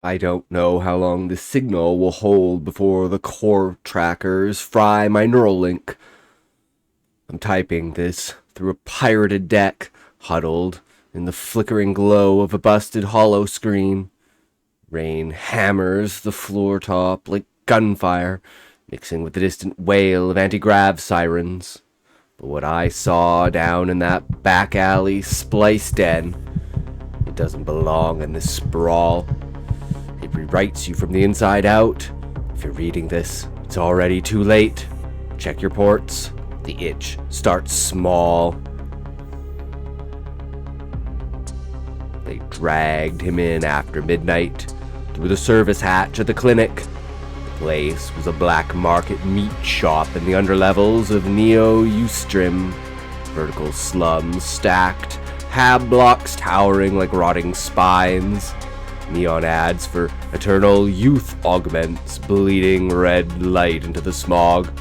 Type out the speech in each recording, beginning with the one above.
I don't know how long this signal will hold before the core trackers fry my neural link. I'm typing this through a pirated deck, huddled in the flickering glow of a busted hollow screen. Rain hammers the floor top like gunfire, mixing with the distant wail of anti-grav sirens. But what I saw down in that back alley splice den, it doesn't belong in this sprawl. It rewrites you from the inside out. If you're reading this, it's already too late. Check your ports. The itch starts small. They dragged him in after midnight through the service hatch at the clinic. The place was a black market meat shop in the underlevels of Neo Eustrim. Vertical slums stacked, hab blocks towering like rotting spines. Neon ads for eternal youth augments bleeding red light into the smog.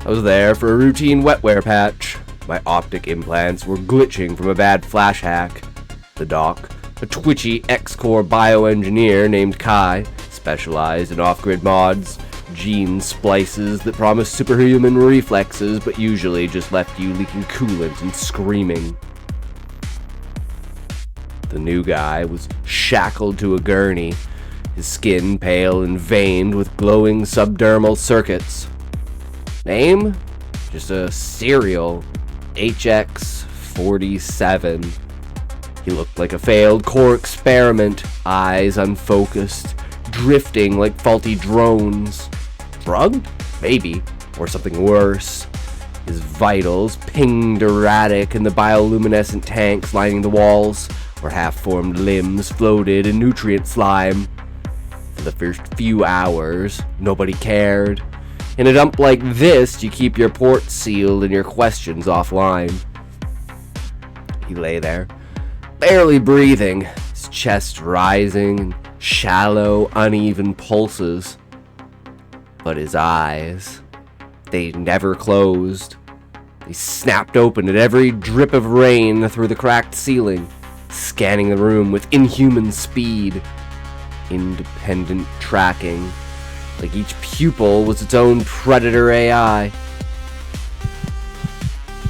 I was there for a routine wetware patch. My optic implants were glitching from a bad flash hack. The doc, a twitchy X-Core bioengineer named Kai, specialized in off-grid mods, gene splices that promised superhuman reflexes but usually just left you leaking coolant and screaming. The new guy was shackled to a gurney, his skin pale and veined with glowing subdermal circuits. Name? Just a serial. HX-47. He looked like a failed core experiment, eyes unfocused, drifting like faulty drones. Drugged? Maybe. Or something worse. His vitals pinged erratic in the bioluminescent tanks lining the walls, where half-formed limbs floated in nutrient slime. For the first few hours, nobody cared. In a dump like this, you keep your ports sealed and your questions offline. He lay there, barely breathing, his chest rising in shallow, uneven pulses. But his eyes, they never closed. They snapped open at every drip of rain through the cracked ceiling, scanning the room with inhuman speed. Independent tracking, like each pupil was its own predator AI.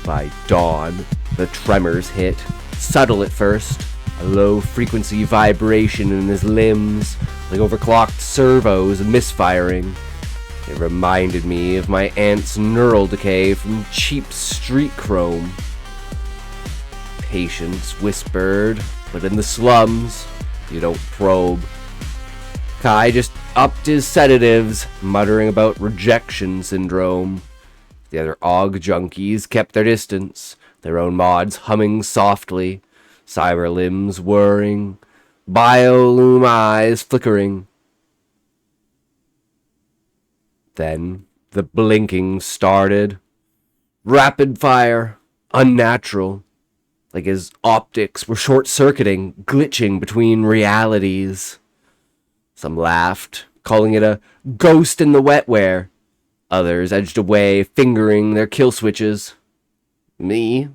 By dawn, the tremors hit, subtle at first, a low-frequency vibration in his limbs, like overclocked servos misfiring. It reminded me of my aunt's neural decay from cheap street chrome. Patience whispered, but in the slums, you don't probe. Kai just upped his sedatives, muttering about rejection syndrome. The other AUG junkies kept their distance, their own mods humming softly, cyber limbs whirring, biolume eyes flickering. Then the blinking started. Rapid fire, unnatural, like his optics were short-circuiting, glitching between realities. Some laughed, calling it a ghost in the wetware. Others edged away, fingering their kill switches. Me?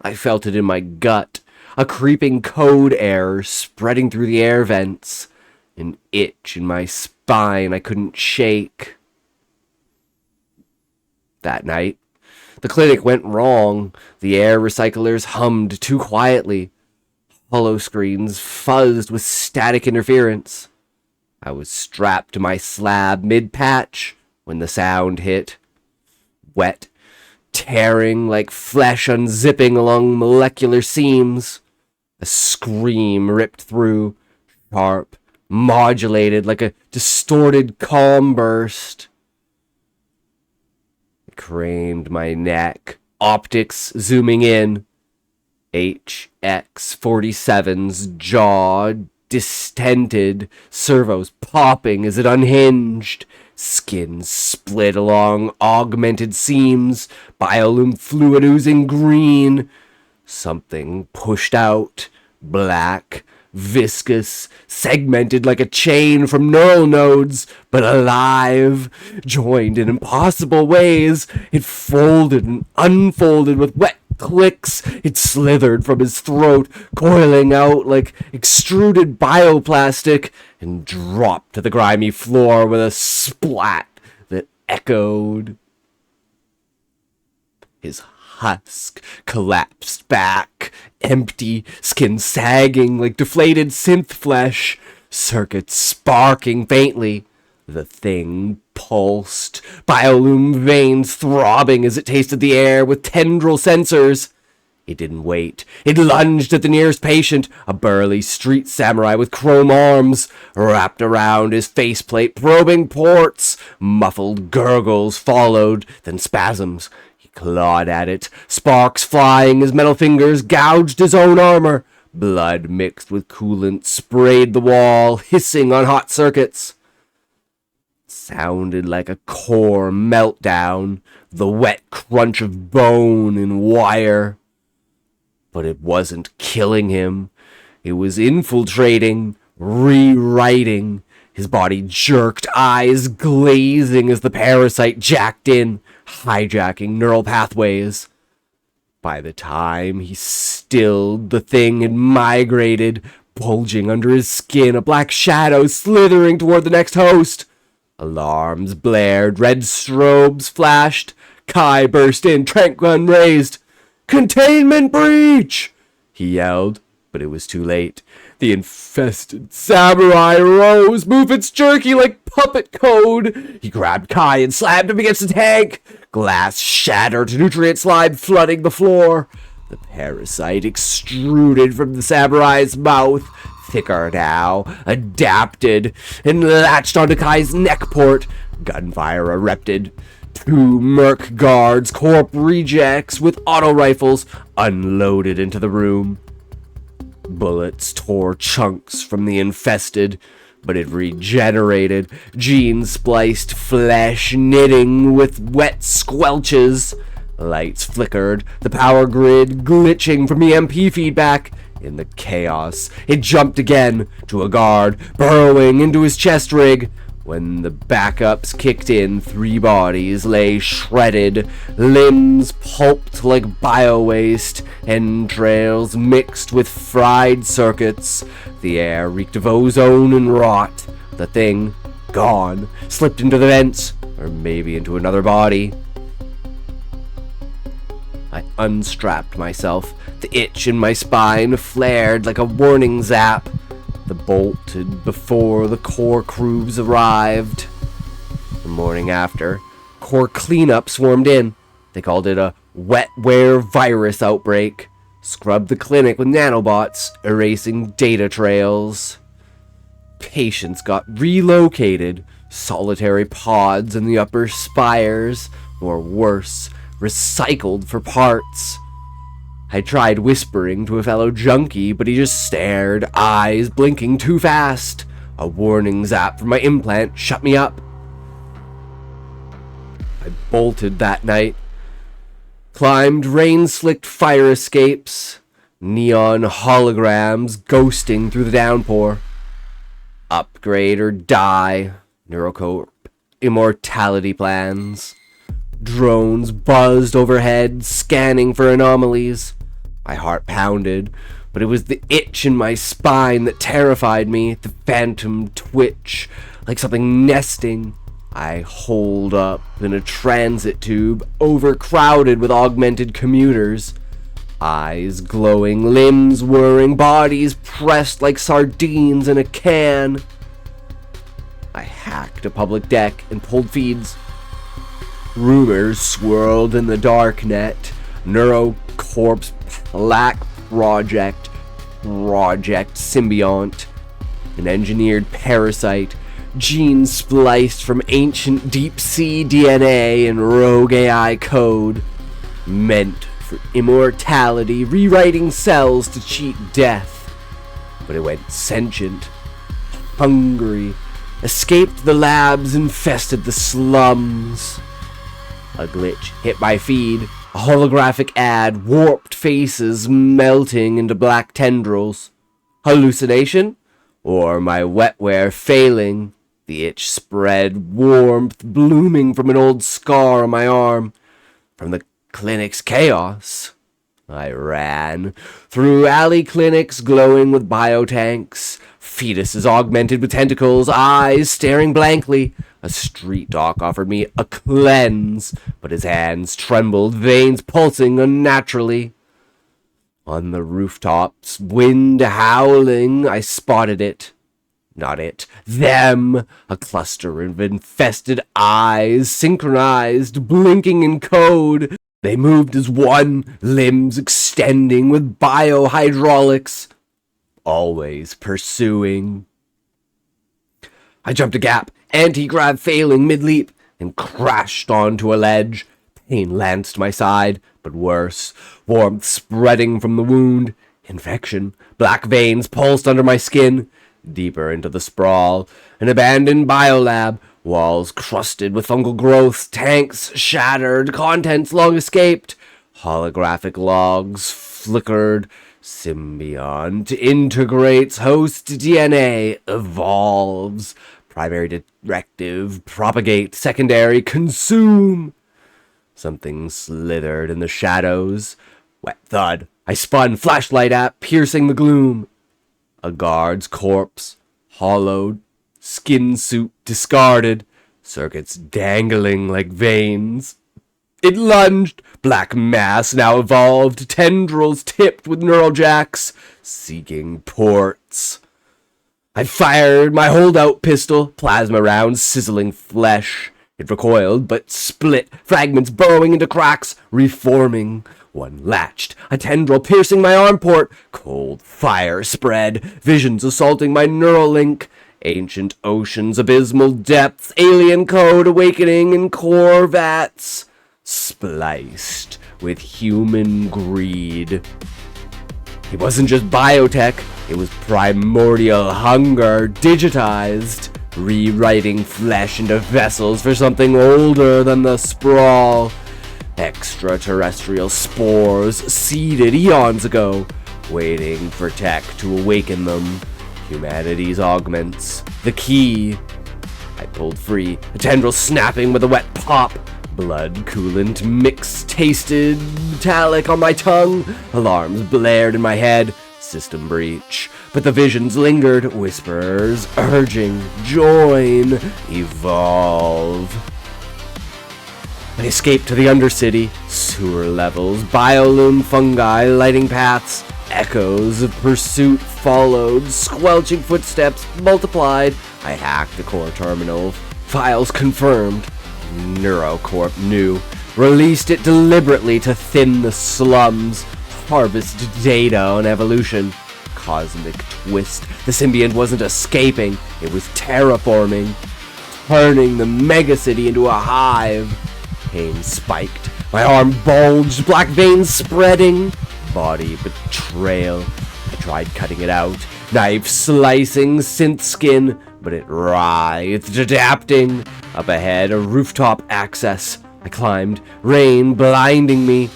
I felt it in my gut, a creeping code error spreading through the air vents, an itch in my spine I couldn't shake. That night, the clinic went wrong. The air recyclers hummed too quietly. Hollow screens fuzzed with static interference. I was strapped to my slab mid-patch when the sound hit. Wet, tearing like flesh unzipping along molecular seams. A scream ripped through, sharp, modulated like a distorted calm burst. I craned my neck, optics zooming in. HX-47's jaw distended, servos popping as it unhinged. Skin split along augmented seams, biolume fluid oozing green. Something pushed out, black, viscous, segmented like a chain from neural nodes, but alive, joined in impossible ways. It folded and unfolded with wet clicks, it slithered from his throat, coiling out like extruded bioplastic, and dropped to the grimy floor with a splat that echoed. His husk collapsed back, empty, skin sagging like deflated synth flesh, circuits sparking faintly. The thing pulsed, biolume veins throbbing as it tasted the air with tendril sensors. It didn't wait. It lunged at the nearest patient, a burly street samurai with chrome arms, wrapped around his faceplate, probing ports. Muffled gurgles followed, then spasms. He clawed at it, sparks flying as metal fingers gouged his own armor. Blood mixed with coolant sprayed the wall, hissing on hot circuits. Sounded like a core meltdown, the wet crunch of bone and wire. But it wasn't killing him. It was infiltrating, rewriting. His body jerked, eyes glazing as the parasite jacked in, hijacking neural pathways. By the time he stilled, the thing had migrated, bulging under his skin, a black shadow slithering toward the next host. Alarms blared, red strobes flashed. Kai burst in, trank gun raised. "Containment breach!" he yelled, but it was too late. The infested samurai rose, movements jerky like puppet code. He grabbed Kai and slammed him against the tank. Glass shattered, nutrient slime flooding the floor. The parasite extruded from the samurai's mouth, thicker now, adapted, and latched onto Kai's neck port. Gunfire erupted. Two merc guards, corp rejects with auto rifles, unloaded into the room. Bullets tore chunks from the infested, but it regenerated, gene-spliced flesh knitting with wet squelches. Lights flickered, the power grid glitching from EMP feedback. In the chaos, it jumped again to a guard, burrowing into his chest rig. When the backups kicked in, 3 bodies lay shredded, limbs pulped like bio-waste, entrails mixed with fried circuits. The air reeked of ozone and rot. The thing, gone, slipped into the vents, or maybe into another body. I unstrapped myself. The itch in my spine flared like a warning zap. The bolted before the core crews arrived. The morning after, core cleanup swarmed in. They called it a wetware virus outbreak. Scrubbed the clinic with nanobots, erasing data trails. Patients got relocated, solitary pods in the upper spires, or worse, recycled for parts. I tried whispering to a fellow junkie, but he just stared, eyes blinking too fast. A warning zap from my implant shut me up. I bolted that night. Climbed rain-slicked fire escapes, neon holograms ghosting through the downpour. Upgrade or die, Neurocorp immortality plans. Drones buzzed overhead, scanning for anomalies. My heart pounded, but it was the itch in my spine that terrified me, the phantom twitch, like something nesting. I holed up in a transit tube, overcrowded with augmented commuters. Eyes glowing, limbs whirring, bodies pressed like sardines in a can. I hacked a public deck and pulled feeds. Rumors swirled in the dark net. Neurocorp's Black Project Symbiont, an engineered parasite, gene spliced from ancient deep sea DNA and rogue AI code, meant for immortality, rewriting cells to cheat death. But it went sentient, hungry, escaped the labs, infested the slums. A glitch hit my feed, a holographic ad, warped faces melting into black tendrils. Hallucination? Or my wetware failing? The itch spread, warmth blooming from an old scar on my arm. From the clinic's chaos? I ran through alley clinics glowing with biotanks, fetuses augmented with tentacles, eyes staring blankly. A street doc offered me a cleanse, but his hands trembled, veins pulsing unnaturally. On the rooftops, wind howling, I spotted it. Not it. Them. A cluster of infested eyes, synchronized, blinking in code. They moved as one, limbs extending with biohydraulics. Always pursuing. I jumped a gap, anti-grav failing mid-leap, and crashed onto a ledge. Pain lanced my side, but worse. Warmth spreading from the wound. Infection. Black veins pulsed under my skin. Deeper into the sprawl. An abandoned biolab. Walls crusted with fungal growth. Tanks shattered. Contents long escaped. Holographic logs flickered. Symbiont integrates host DNA. Evolves. Primary directive. Propagate. Secondary. Consume. Something slithered in the shadows. Wet thud. I spun. Flashlight app piercing the gloom. A guard's corpse, hollowed, skin suit discarded, circuits dangling like veins. It lunged, black mass now evolved, tendrils tipped with neural jacks, seeking ports. I fired my holdout pistol, plasma rounds sizzling flesh. It recoiled, but split, fragments burrowing into cracks, reforming. One latched, a tendril piercing my arm port. Cold fire spread, visions assaulting my neural link. Ancient oceans, abysmal depths, alien code awakening in core vats. Spliced with human greed. It wasn't just biotech, it was primordial hunger, digitized. Rewriting flesh into vessels for something older than the sprawl. Extraterrestrial spores seeded eons ago, waiting for tech to awaken them. Humanity's augments. The key. I pulled free, a tendril snapping with a wet pop. Blood coolant mix tasted metallic on my tongue. Alarms blared in my head. System breach. But the visions lingered, whispers urging, join, evolve. I escaped to the Undercity, sewer levels, biolume fungi lighting paths, echoes of pursuit followed, squelching footsteps multiplied. I hacked the core terminal, files confirmed. Neurocorp knew, released it deliberately to thin the slums, harvest data on evolution. Cosmic twist, the symbiont wasn't escaping, it was terraforming, turning the megacity into a hive. Pain spiked, my arm bulged, black veins spreading, body betrayal. I tried cutting it out, knife slicing synth skin, but it writhed, adapting. Up ahead, a rooftop access. I climbed, rain blinding me.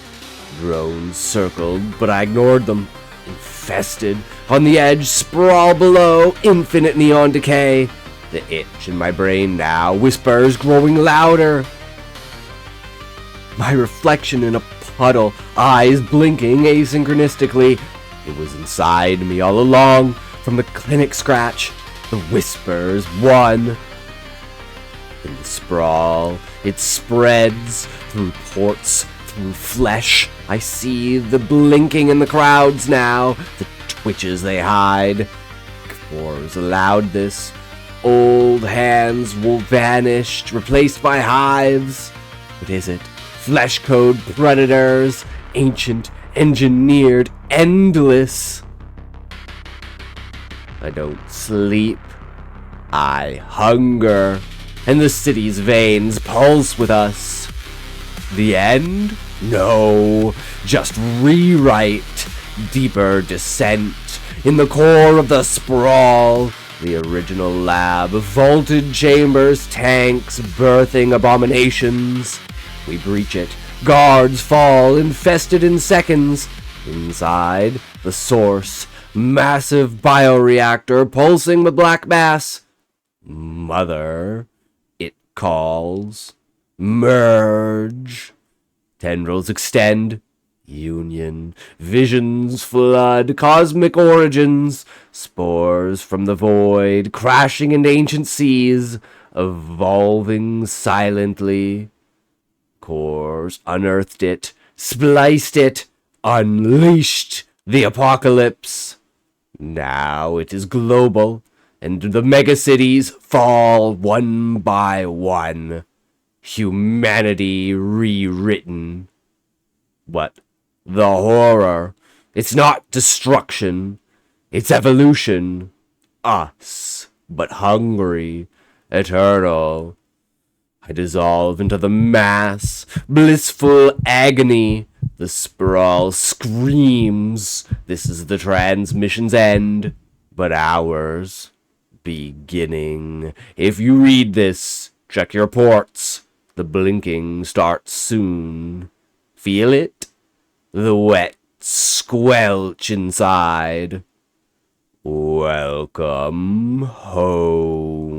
Drones circled, but I ignored them. Infested, on the edge, sprawl below, infinite neon decay. The itch in my brain now whispers, growing louder. My reflection in a puddle, eyes blinking asynchronistically. It was inside me all along, from the clinic scratch. The whispers won. In the sprawl, it spreads through ports, through flesh. I see the blinking in the crowds now, the twitches they hide. Wars allowed this. Old hands will vanish, replaced by hives. What is it? Flesh code predators, ancient, engineered, endless. I don't sleep. I hunger, and the city's veins pulse with us. The end? No, just rewrite, deeper descent, in the core of the sprawl. The original lab, vaulted chambers, tanks, birthing abominations. We breach it. Guards fall, infested in seconds. Inside, the source, massive bioreactor pulsing with black mass. Mother, it calls. Merge. Tendrils extend. Union, visions flood, cosmic origins, spores from the void, crashing into ancient seas, evolving silently. Cores unearthed it, spliced it, unleashed the apocalypse. Now it is global, and the megacities fall one by one. Humanity rewritten. What? The horror. It's not destruction. It's evolution. Us, but hungry, eternal. I dissolve into the mass, blissful agony. The sprawl screams. This is the transmission's end, but ours beginning. If you read this, check your ports. The blinking starts soon. Feel it? The wet squelch inside. Welcome home.